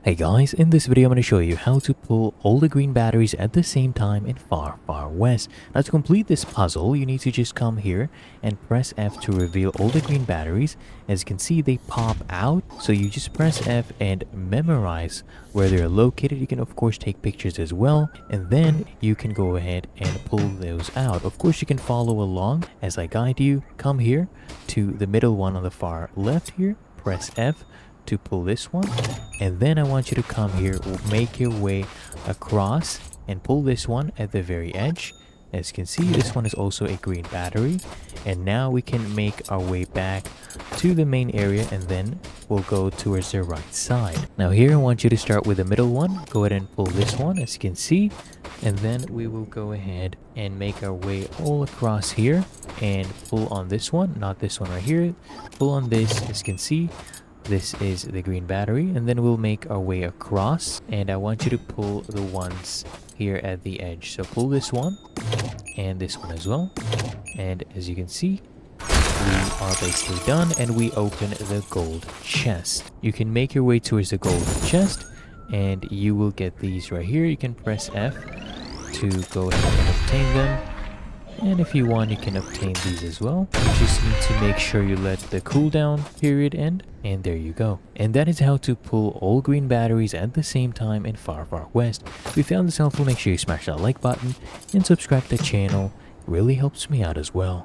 Hey guys, in this video I'm going to show you how to pull all the green batteries at the same time in Far Far West. Now to complete this puzzle, you need to just come here and press F to reveal all the green batteries. As you can see, they pop out, so you just press F and memorize where they're located. You can of course take pictures as well, and then you can go ahead and pull those out. Of course you can follow along as I guide you. Come here to the middle one on the far left here, press F to pull this one, and then I want you to come here, make your way across and pull this one at the very edge. As you can see, this one is also a green battery, and now we can make our way back to the main area, and then we'll go towards the right side. Now here I want you to start with the middle one. Go ahead and pull this one, as you can see, and then we will go ahead and make our way all across here and pull on this one, not this one right here. Pull on this, as you can see. This is the green battery, and then we'll make our way across, and I want you to pull the ones here at the edge. So pull this one and this one as well, and as you can see, we are basically done, and we open the gold chest. You can make your way towards the gold chest and you will get these right here. You can press F to go ahead and obtain them. And if you want, you can obtain these as well. You just need to make sure you let the cooldown period end. And there you go. And that is how to pull all green batteries at the same time in Far Far West. If you found this helpful, make sure you smash that like button and subscribe to the channel. It really helps me out as well.